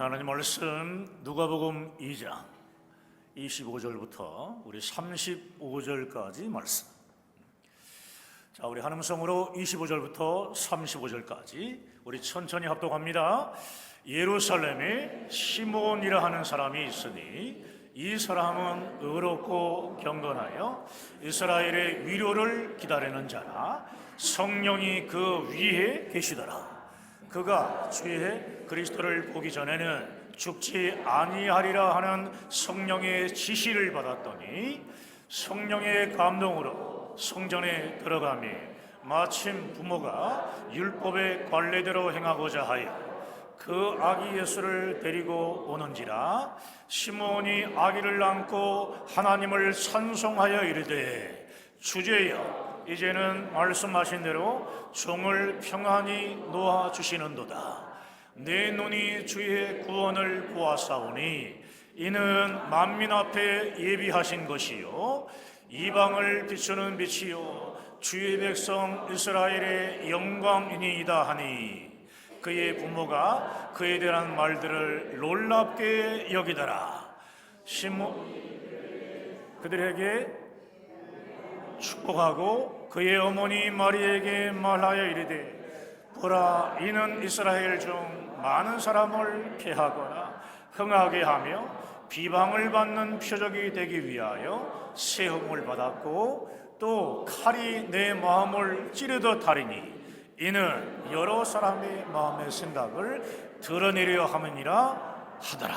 하나님 말씀 누가복음 2장 25절부터 우리 35절까지 말씀. 자, 우리 한음성으로 25절부터 35절까지 우리 천천히 합독합니다. 예루살렘에 시몬이라 하는 사람이 있으니 이 사람은 의롭고 경건하여 이스라엘의 위로를 기다리는 자라. 성령이 그 위에 계시더라. 그가 주의 그리스도를 보기 전에는 죽지 아니하리라 하는 성령의 지시를 받았더니 성령의 감동으로 성전에 들어가며 마침 부모가 율법의 관례대로 행하고자 하여 그 아기 예수를 데리고 오는지라. 시몬이 아기를 안고 하나님을 찬송하여 이르되 주제여 이제는 말씀하신 대로 종을 평안히 놓아 주시는도다. 내 눈이 주의 구원을 보았사오니 이는 만민 앞에 예비하신 것이요 이방을 비추는 빛이요 주의 백성 이스라엘의 영광이니이다 하니 그의 부모가 그에 대한 말들을 놀랍게 여기더라. 그들에게 축복하고 그의 어머니 마리에게 말하여 이르되 보라 이는 이스라엘 중 많은 사람을 폐하거나 흥하게 하며 비방을 받는 표적이 되기 위하여 세움을 받았고 또 칼이 내 마음을 찌르듯 하리니 이는 여러 사람의 마음의 생각을 드러내려 함이니라 하더라.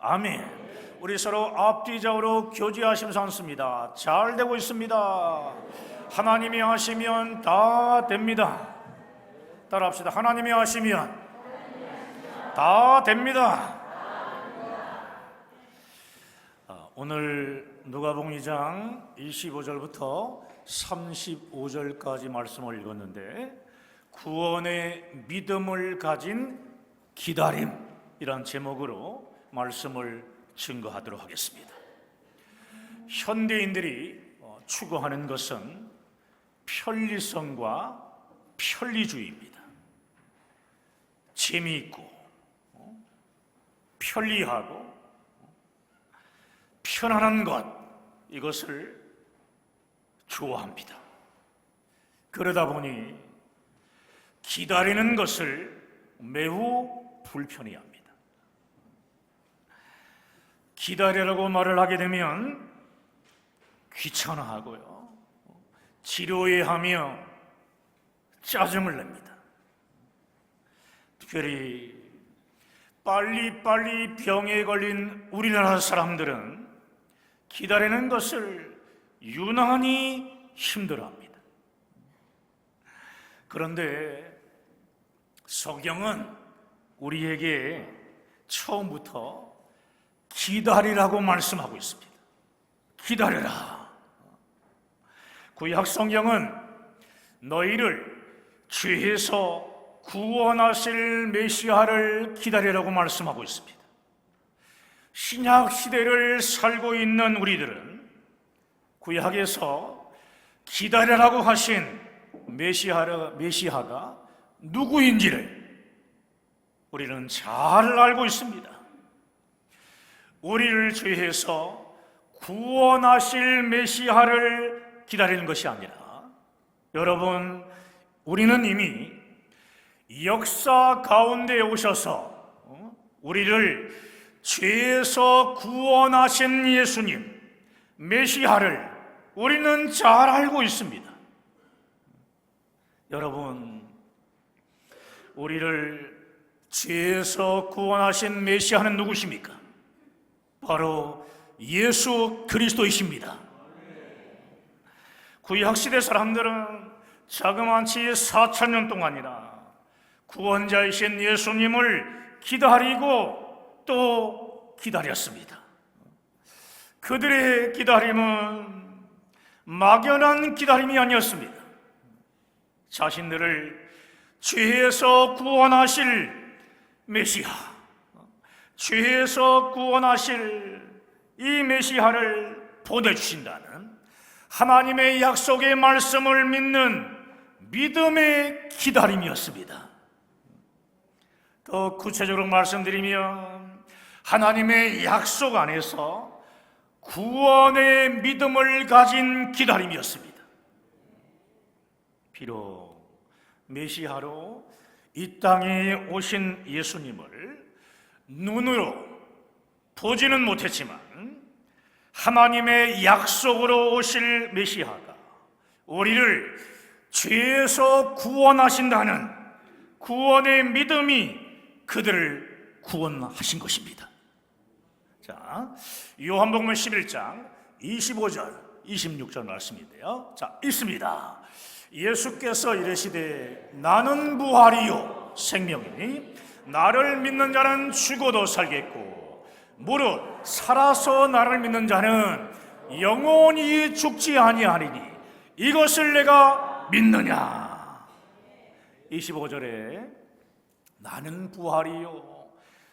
아멘. 우리 서로 앞뒤좌우로 교제하시면서 앉습니다. 잘 되고 있습니다. 하나님이 하시면 다 됩니다. 따라합시다. 하나님이 하시면 다 됩니다. 오늘 누가복음 2장 25절부터 35절까지 말씀을 읽었는데 구원의 믿음을 가진 기다림이란 제목으로 말씀을 증거하도록 하겠습니다. 현대인들이 추구하는 것은 편리성과 편리주의입니다. 재미있고 편리하고 편안한 것, 이것을 좋아합니다. 그러다 보니 기다리는 것을 매우 불편해합니다. 기다리라고 말을 하게 되면 귀찮아하고요, 지루해하며 짜증을 냅니다. 특별히 빨리빨리 병에 걸린 우리나라 사람들은 기다리는 것을 유난히 힘들어합니다. 그런데 성경은 우리에게 처음부터 기다리라고 말씀하고 있습니다. 기다려라. 구약 성경은 너희를 죄에서 구원하실 메시아를 기다리라고 말씀하고 있습니다. 신약 시대를 살고 있는 우리들은 구약에서 기다리라고 하신 메시아가 누구인지를 우리는 잘 알고 있습니다. 우리를 죄에서 구원하실 메시아를 기다리는 것이 아니라, 여러분, 우리는 이미 역사 가운데 오셔서 우리를 죄에서 구원하신 예수님, 메시아를 우리는 잘 알고 있습니다. 여러분, 우리를 죄에서 구원하신 메시아는 누구십니까? 바로 예수 그리스도이십니다. 구약시대 사람들은 자그마치 4,000년 동안이나 구원자이신 예수님을 기다리고 또 기다렸습니다. 그들의 기다림은 막연한 기다림이 아니었습니다. 자신들을 죄에서 구원하실 메시아, 죄에서 구원하실 이 메시아를 보내주신다는 하나님의 약속의 말씀을 믿는 믿음의 기다림이었습니다. 더 구체적으로 말씀드리면 하나님의 약속 안에서 구원의 믿음을 가진 기다림이었습니다. 비록 메시아로 이 땅에 오신 예수님을 눈으로 보지는 못했지만 하나님의 약속으로 오실 메시아가 우리를 죄에서 구원하신다는 구원의 믿음이 그들을 구원하신 것입니다. 자, 요한복음 11장 25절 26절 말씀인데요. 자, 읽습니다. 예수께서 이르시되 나는 부활이요 생명이니 나를 믿는 자는 죽어도 살겠고 무릇 살아서 나를 믿는 자는 영원히 죽지 아니하리니 이것을 내가 믿느냐. 25절에 나는 부활이요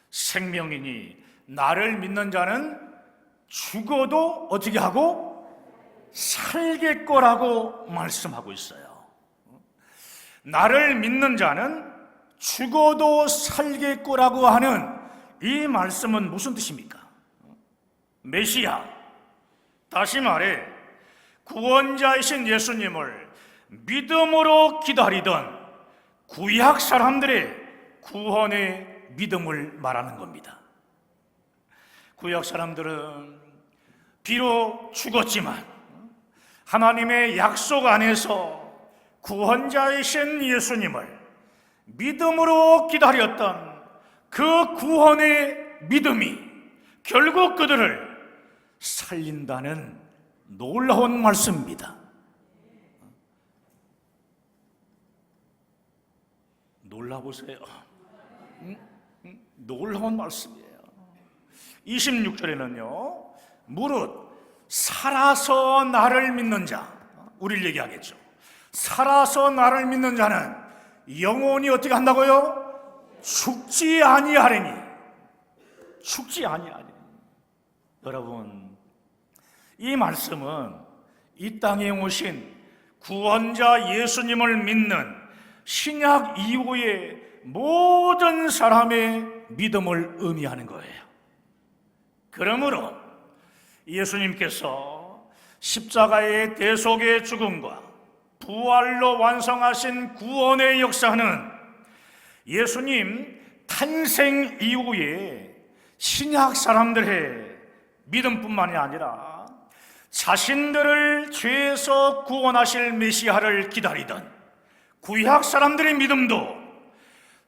생명이니 나를 믿는 자는 죽어도 어떻게 하고 살겠거라고 말씀하고 있어요. 나를 믿는 자는 죽어도 살겠거라고 하는 이 말씀은 무슨 뜻입니까? 메시아, 다시 말해 구원자이신 예수님을 믿음으로 기다리던 구약 사람들의 구원의 믿음을 말하는 겁니다. 구약 사람들은 비록 죽었지만 하나님의 약속 안에서 구원자이신 예수님을 믿음으로 기다렸던 그 구원의 믿음이 결국 그들을 살린다는 놀라운 말씀입니다. 놀라보세요. 놀라운 말씀이에요. 26절에는요 무릇 살아서 나를 믿는 자, 우리를 얘기하겠죠. 살아서 나를 믿는 자는 영원히 어떻게 한다고요? 죽지 아니하리니. 죽지 아니하리니. 여러분, 이 말씀은 이 땅에 오신 구원자 예수님을 믿는 신약 이후의 모든 사람의 믿음을 의미하는 거예요. 그러므로 예수님께서 십자가의 대속의 죽음과 부활로 완성하신 구원의 역사는 예수님 탄생 이후에 신약 사람들의 믿음뿐만이 아니라 자신들을 죄에서 구원하실 메시아를 기다리던 구약 사람들의 믿음도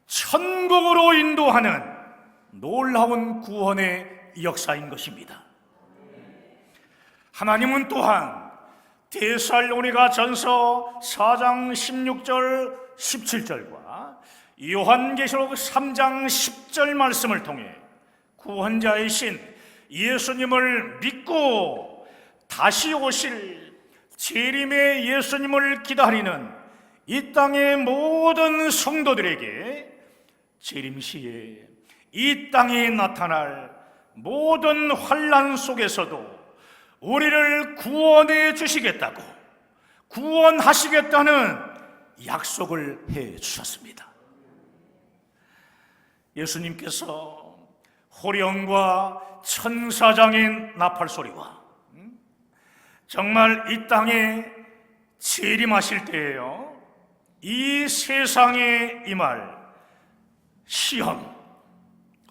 천국으로 인도하는 놀라운 구원의 역사인 것입니다. 하나님은 또한 데살로니가 전서 4장 16절 17절과 요한계시록 3장 10절 말씀을 통해 구원자이신 예수님을 믿고 다시 오실 재림의 예수님을 기다리는 이 땅의 모든 성도들에게 재림 시에 이 땅에 나타날 모든 환난 속에서도 우리를 구원해 주시겠다고, 구원하시겠다는 약속을 해 주셨습니다. 예수님께서 호령과 천사장의 나팔소리와 정말 이 땅에 재림하실 때에요, 이 세상에 임할 시험,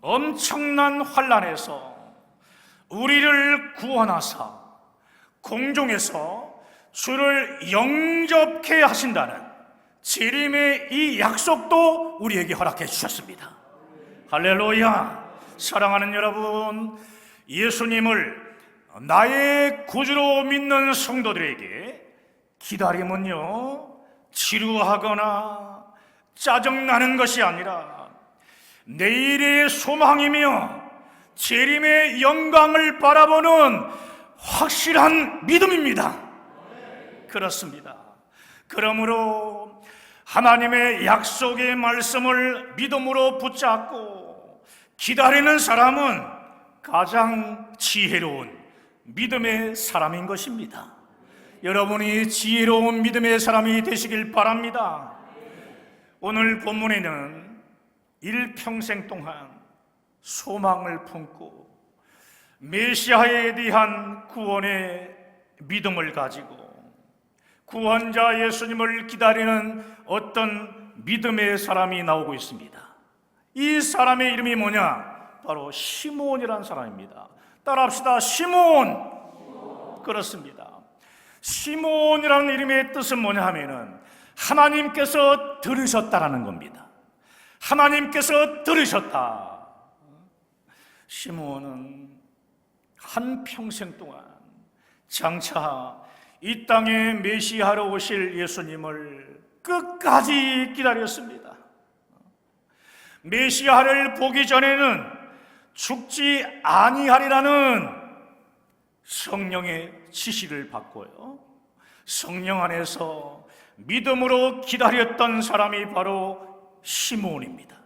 엄청난 환난에서 우리를 구원하사 공중에서 주를 영접케 하신다는 재림의 이 약속도 우리에게 허락해 주셨습니다. 할렐루야. 사랑하는 여러분, 예수님을 나의 구주로 믿는 성도들에게 기다림은요 지루하거나 짜증나는 것이 아니라 내일의 소망이며 재림의 영광을 바라보는 확실한 믿음입니다. 그렇습니다. 그러므로 하나님의 약속의 말씀을 믿음으로 붙잡고 기다리는 사람은 가장 지혜로운 믿음의 사람인 것입니다. 여러분이 지혜로운 믿음의 사람이 되시길 바랍니다. 오늘 본문에는 일평생 동안 소망을 품고 메시아에 대한 구원의 믿음을 가지고 구원자 예수님을 기다리는 어떤 믿음의 사람이 나오고 있습니다. 이 사람의 이름이 뭐냐? 바로 시몬이라는 사람입니다. 따라합시다. 시몬. 그렇습니다. 시몬이라는 이름의 뜻은 뭐냐 하면은 하나님께서 들으셨다라는 겁니다. 하나님께서 들으셨다. 시몬은 한평생 동안 장차 이 땅에 메시아로 오실 예수님을 끝까지 기다렸습니다. 메시아를 보기 전에는 죽지 아니하리라는 성령의 지시를 받고요, 성령 안에서 믿음으로 기다렸던 사람이 바로 시몬입니다.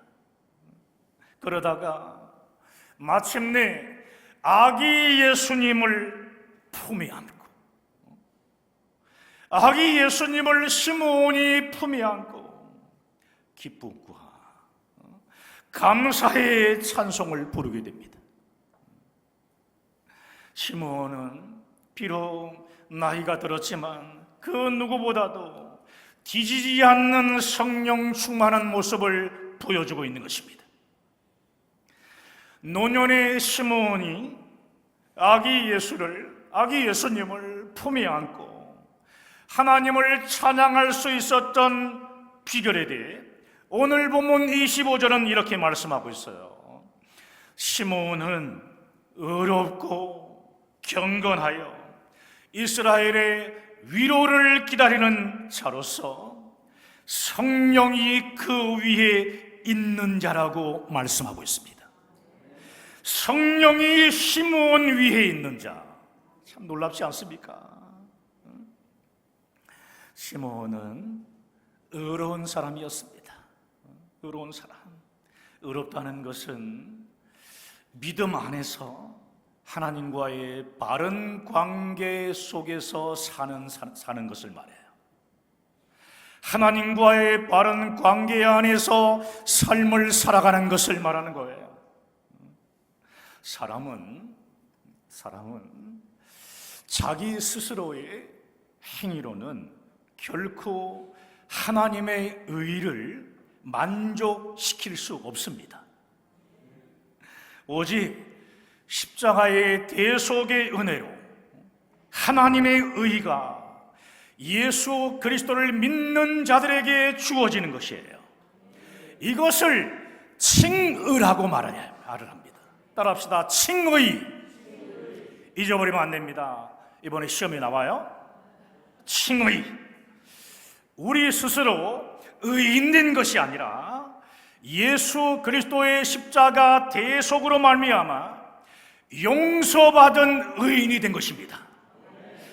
그러다가 마침내 아기 예수님을 품에 안고, 아기 예수님을 시몬이 품에 안고 기쁨과 감사의 찬송을 부르게 됩니다. 시몬은 비록 나이가 들었지만 그 누구보다도 뒤지지 않는 성령 충만한 모습을 보여주고 있는 것입니다. 노년의 시몬이 아기 예수님을 품에 안고 하나님을 찬양할 수 있었던 비결에 대해 오늘 본문 25절은 이렇게 말씀하고 있어요. 시몬은 의롭고 경건하여 이스라엘의 위로를 기다리는 자로서 성령이 그 위에 있는 자라고 말씀하고 있습니다. 성령이 시몬 위에 있는 자, 참 놀랍지 않습니까? 시몬은 의로운 사람이었습니다. 의로운 사람. 의롭다는 것은 믿음 안에서 하나님과의 바른 관계 속에서 사는 것을 말해요. 하나님과의 바른 관계 안에서 삶을 살아가는 것을 말하는 거예요. 사람은 자기 스스로의 행위로는 결코 하나님의 의를 만족시킬 수 없습니다. 오직 십자가의 대속의 은혜로 하나님의 의가 예수 그리스도를 믿는 자들에게 주어지는 것이에요. 이것을 칭의라고 말을 합니다. 따라합시다. 칭의. 잊어버리면 안 됩니다. 이번에 시험에 나와요. 칭의. 우리 스스로 의인된 것이 아니라 예수 그리스도의 십자가 대속으로 말미암아 용서받은 의인이 된 것입니다.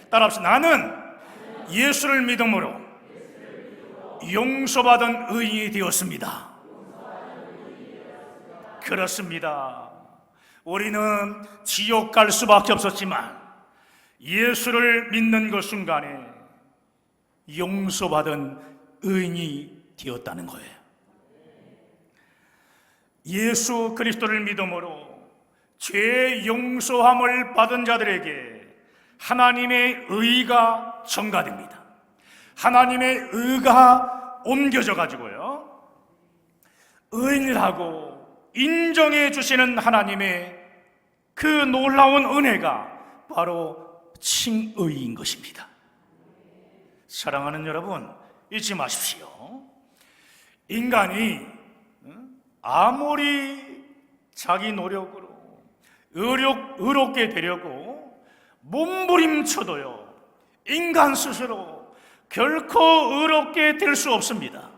따라합시다. 나는 예수를 믿음으로 용서받은 의인이 되었습니다. 그렇습니다. 우리는 지옥 갈 수밖에 없었지만 예수를 믿는 그 순간에 용서받은 의인이 되었다는 거예요. 예수 그리스도를 믿음으로 죄 용서함을 받은 자들에게 하나님의 의가 전가됩니다. 하나님의 의가 옮겨져 가지고요, 의인이라고 인정해 주시는 하나님의 그 놀라운 은혜가 바로 칭의인 것입니다. 사랑하는 여러분, 잊지 마십시오. 인간이 아무리 자기 노력으로 의롭게 되려고 몸부림쳐도요, 인간 스스로 결코 의롭게 될 수 없습니다.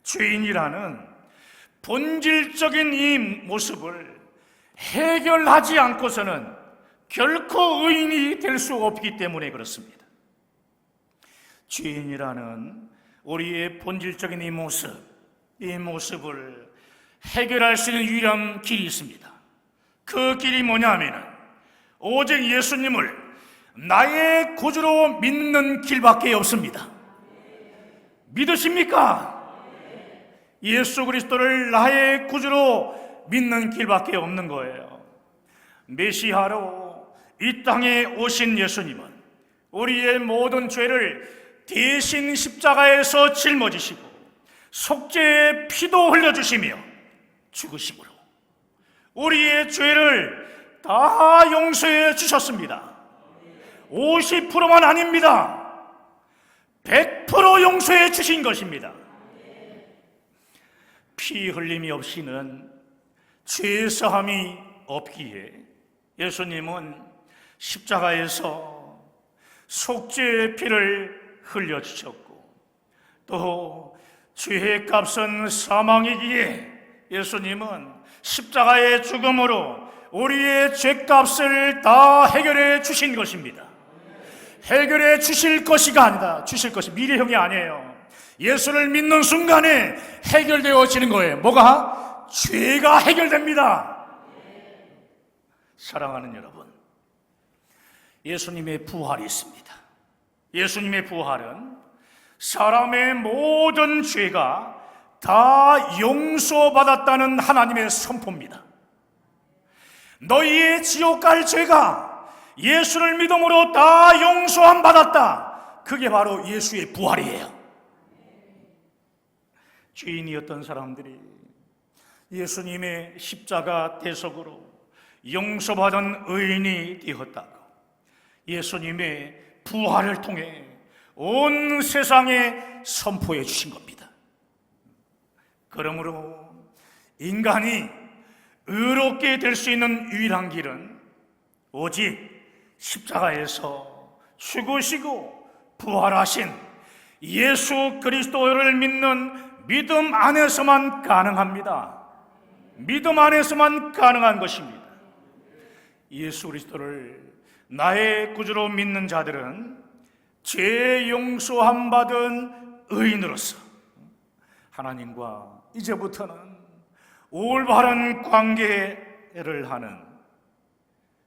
죄인이라는 본질적인 이 모습을 해결하지 않고서는 결코 의인이 될 수 없기 때문에 그렇습니다. 죄인이라는 우리의 본질적인 이 모습을 해결할 수 있는 유일한 길이 있습니다. 그 길이 뭐냐 하면은 오직 예수님을 나의 구주로 믿는 길밖에 없습니다. 믿으십니까? 예수 그리스도를 나의 구주로 믿는 길밖에 없는 거예요. 메시아로 이 땅에 오신 예수님은 우리의 모든 죄를 대신 십자가에서 짊어지시고 속죄의 피도 흘려주시며 죽으심으로 우리의 죄를 다 용서해 주셨습니다. 50%만 아닙니다. 100% 용서해 주신 것입니다. 피 흘림이 없이는 죄 사함이 없기에 예수님은 십자가에서 속죄의 피를 흘려주셨고 또 죄의 값은 사망이기에 예수님은 십자가의 죽음으로 우리의 죄값을 다 해결해 주신 것입니다. 해결해 주실 것이가 아니다. 주실 것이 미래형이 아니에요. 예수를 믿는 순간에 해결되어지는 거예요. 뭐가? 죄가 해결됩니다. 사랑하는 여러분, 예수님의 부활이 있습니다. 예수님의 부활은 사람의 모든 죄가 다 용서받았다는 하나님의 선포입니다. 너희의 지옥 갈 죄가 예수를 믿음으로 다 용서함 받았다. 그게 바로 예수의 부활이에요. 죄인이었던 사람들이 예수님의 십자가 대속으로 용서받은 의인이 되었다고 예수님의 부활을 통해 온 세상에 선포해 주신 겁니다. 그러므로 인간이 의롭게 될 수 있는 유일한 길은 오직 십자가에서 죽으시고 부활하신 예수 그리스도를 믿는 믿음 안에서만 가능합니다. 믿음 안에서만 가능한 것입니다. 예수 그리스도를 나의 구주로 믿는 자들은 죄 용서함 받은 의인으로서 하나님과 이제부터는 올바른 관계를 하는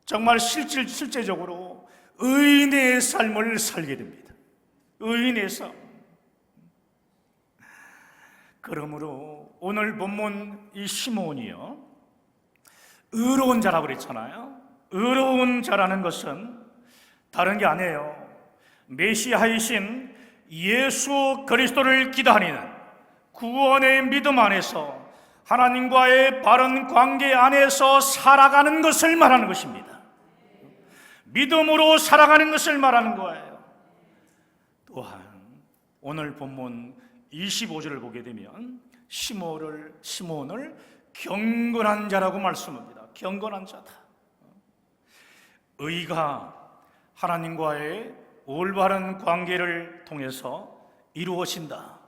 정말 실제적으로 의인의 삶을 살게 됩니다. 의인의 삶. 그러므로 오늘 본문 이 시몬이요, 의로운 자라고 그랬잖아요. 의로운 자라는 것은 다른 게 아니에요. 메시아이신 예수 그리스도를 기다리는 구원의 믿음 안에서 하나님과의 바른 관계 안에서 살아가는 것을 말하는 것입니다. 믿음으로 살아가는 것을 말하는 거예요. 또한 오늘 본문 25절을 보게 되면 시몬을 경건한 자라고 말씀합니다. 경건한 자다. 의가 하나님과의 올바른 관계를 통해서 이루어진다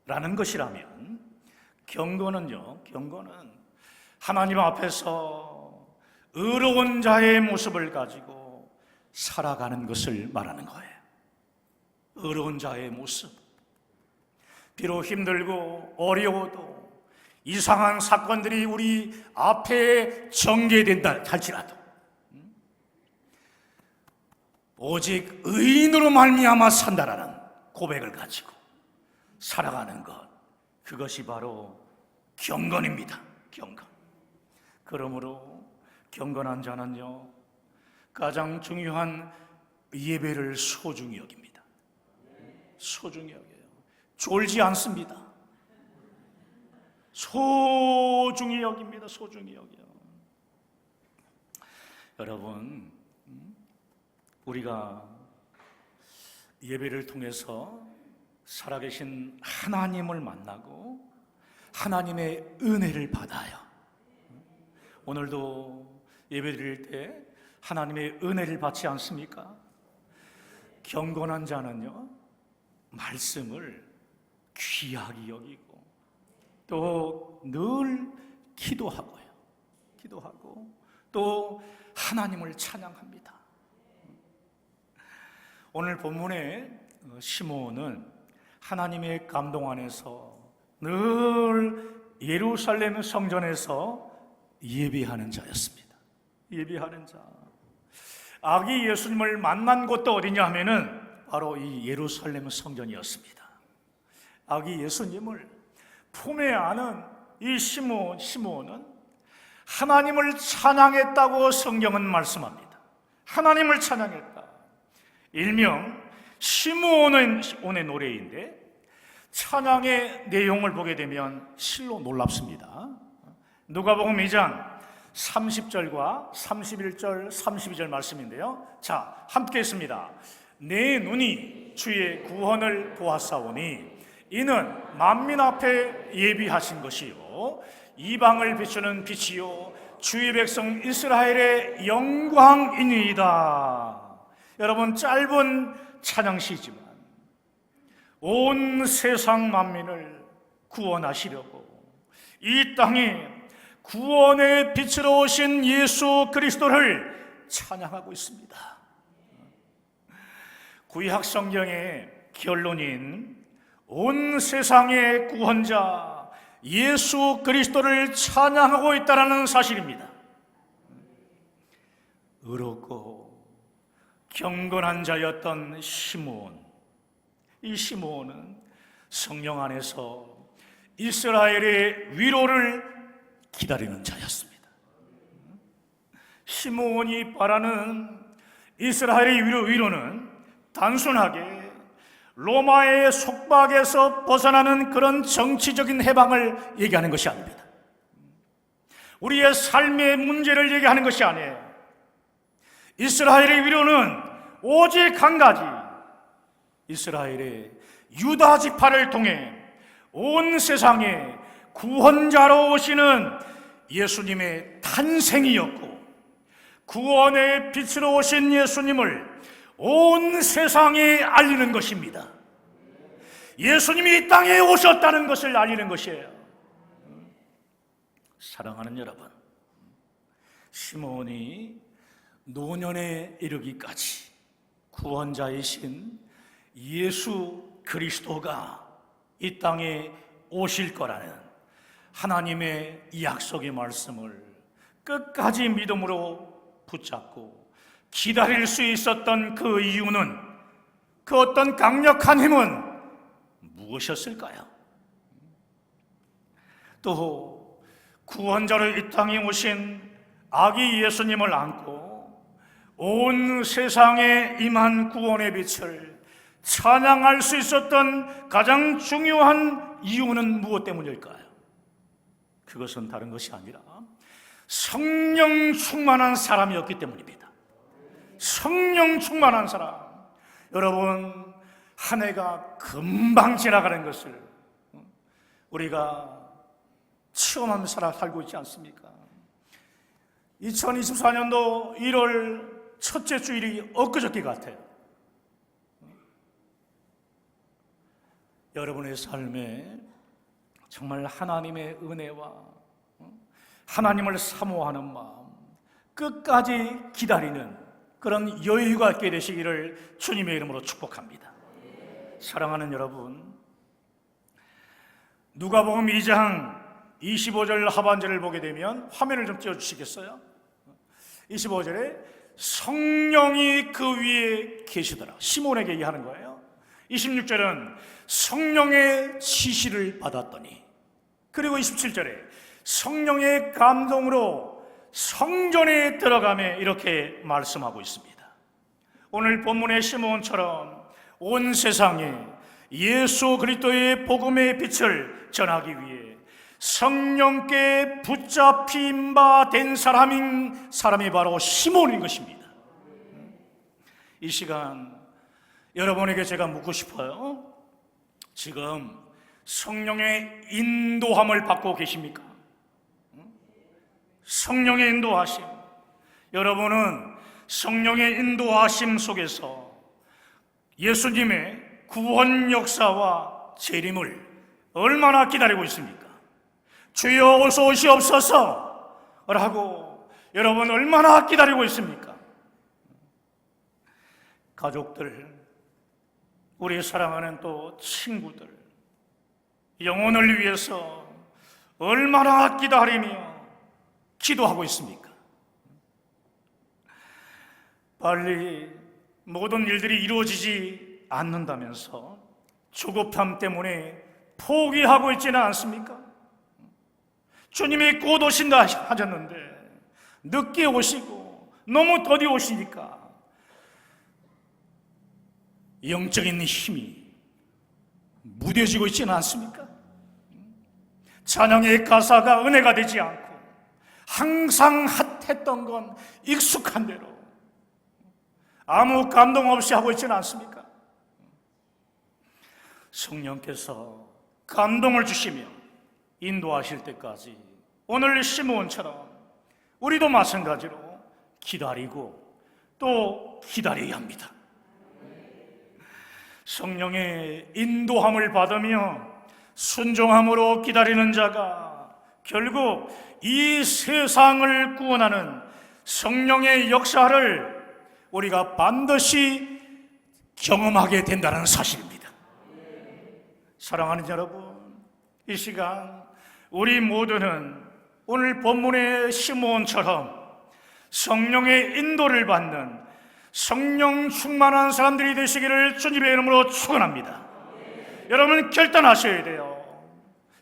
라는 것이라면 경건은요, 경건은 하나님 앞에서 의로운 자의 모습을 가지고 살아가는 것을 말하는 거예요. 의로운 자의 모습. 비록 힘들고 어려워도 이상한 사건들이 우리 앞에 전개된다 할지라도 오직 의인으로 말미암아 산다라는 고백을 가지고 살아가는 것, 그것이 바로 경건입니다. 경건. 그러므로 경건한 자는요, 가장 중요한 예배를 소중히 여깁니다. 소중히 여겨요. 졸지 않습니다. 소중히 여깁니다. 소중히 여겨요. 여러분, 우리가 예배를 통해서 살아계신 하나님을 만나고 하나님의 은혜를 받아요. 오늘도 예배드릴 때 하나님의 은혜를 받지 않습니까? 경건한 자는요, 말씀을 귀하게 여기고 또 늘 기도하고요. 기도하고 또 하나님을 찬양합니다. 오늘 본문의 시몬은 하나님의 감동 안에서 늘 예루살렘 성전에서 예배하는 자였습니다. 예배하는 자. 아기 예수님을 만난 곳도 어디냐 하면은 바로 이 예루살렘 성전이었습니다. 아기 예수님을 품에 안은 이 시몬은 하나님을 찬양했다고 성경은 말씀합니다. 하나님을 찬양했다. 일명 시므온의 노래인데 찬양의 내용을 보게 되면 실로 놀랍습니다. 누가복음 2장 30절과 31절, 32절 말씀인데요. 자, 함께 했습니다. 내 눈이 주의 구원을 보았사오니 이는 만민 앞에 예비하신 것이요 이방을 비추는 빛이요 주의 백성 이스라엘의 영광이니이다. 여러분, 짧은 찬양시지만 온 세상 만민을 구원하시려고 이 땅에 구원의 빛으로 오신 예수 그리스도를 찬양하고 있습니다. 구약 성경의 결론인 온 세상의 구원자 예수 그리스도를 찬양하고 있다는 사실입니다. 의롭고 경건한 자였던 시므온, 이 시므온은 성령 안에서 이스라엘의 위로를 기다리는 자였습니다. 시므온이 바라는 이스라엘의 위로는 단순하게 로마의 속박에서 벗어나는 그런 정치적인 해방을 얘기하는 것이 아닙니다. 우리의 삶의 문제를 얘기하는 것이 아니에요. 이스라엘의 위로는 오직 한 가지, 이스라엘의 유다 지파를 통해 온 세상에 구원자로 오시는 예수님의 탄생이었고, 구원의 빛으로 오신 예수님을 온 세상에 알리는 것입니다. 예수님이 이 땅에 오셨다는 것을 알리는 것이에요. 사랑하는 여러분, 시므온이 노년에 이르기까지 구원자이신 예수 그리스도가 이 땅에 오실 거라는 하나님의 약속의 말씀을 끝까지 믿음으로 붙잡고 기다릴 수 있었던 그 이유는, 그 어떤 강력한 힘은 무엇이었을까요? 또 구원자로 이 땅에 오신 아기 예수님을 안고 온 세상에 임한 구원의 빛을 찬양할 수 있었던 가장 중요한 이유는 무엇 때문일까요? 그것은 다른 것이 아니라 성령 충만한 사람이었기 때문입니다. 성령 충만한 사람. 여러분, 한 해가 금방 지나가는 것을 우리가 체험하면서 살고 있지 않습니까? 2024년도 1월 첫째 주일이 엊그저께 같아요. 여러분의 삶에 정말 하나님의 은혜와 하나님을 사모하는 마음, 끝까지 기다리는 그런 여유가 있게 되시기를 주님의 이름으로 축복합니다. 사랑하는 여러분, 누가복음 2장 25절 하반절을 보게 되면 화면을 좀 띄워주시겠어요? 25절에 성령이 그 위에 계시더라, 시몬에게 얘기하는 거예요. 26절은 성령의 지시를 받았더니, 그리고 27절에 성령의 감동으로 성전에 들어가며 이렇게 말씀하고 있습니다. 오늘 본문의 시므온처럼 온 세상에 예수 그리스도의 복음의 빛을 전하기 위해 성령께 붙잡힌 바 된 사람이 바로 시몬인 것입니다. 이 시간 여러분에게 제가 묻고 싶어요. 지금 성령의 인도함을 받고 계십니까? 성령의 인도하심. 여러분은 성령의 인도하심 속에서 예수님의 구원 역사와 재림을 얼마나 기다리고 있습니까? 주여 어서 오시옵소서 라고 여러분 얼마나 기다리고 있습니까? 가족들, 우리 사랑하는 또 친구들, 영혼을 위해서 얼마나 기다리며 기도하고 있습니까? 빨리 모든 일들이 이루어지지 않는다면서 조급함 때문에 포기하고 있지는 않습니까? 주님이 곧 오신다 하셨는데 늦게 오시고 너무 더디 오시니까 영적인 힘이 무뎌지고 있지는 않습니까? 찬양의 가사가 은혜가 되지 않고 항상 핫했던 건 익숙한 대로 아무 감동 없이 하고 있지는 않습니까? 성령께서 감동을 주시며 인도하실 때까지 오늘 시므온처럼 우리도 마찬가지로 기다리고 또 기다려야 합니다. 성령의 인도함을 받으며 순종함으로 기다리는 자가 결국 이 세상을 구원하는 성령의 역사를 우리가 반드시 경험하게 된다는 사실입니다. 사랑하는 여러분, 이 시간 우리 모두는 오늘 본문의 시므온처럼 성령의 인도를 받는 성령 충만한 사람들이 되시기를 주님의 이름으로 축원합니다. 여러분 결단하셔야 돼요.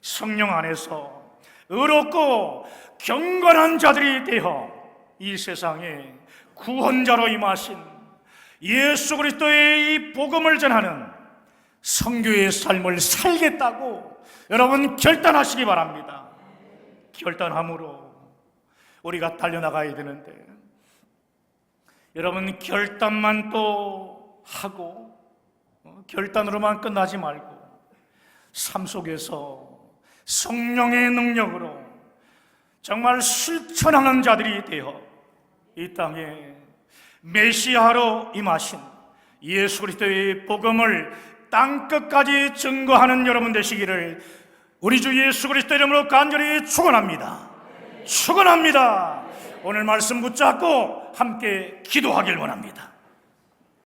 성령 안에서 의롭고 경건한 자들이 되어 이 세상에 구원자로 임하신 예수 그리스도의 이 복음을 전하는 성교의 삶을 살겠다고 여러분 결단하시기 바랍니다. 결단함으로 우리가 달려나가야 되는데 여러분 결단만 또 하고 결단으로만 끝나지 말고 삶 속에서 성령의 능력으로 정말 실천하는 자들이 되어 이 땅에 메시아로 임하신 예수 그리스도의 복음을 땅끝까지 증거하는 여러분 되시기를 우리 주 예수 그리스도 이름으로 간절히 축원합니다. 축원합니다. 오늘 말씀 붙잡고 함께 기도하길 원합니다.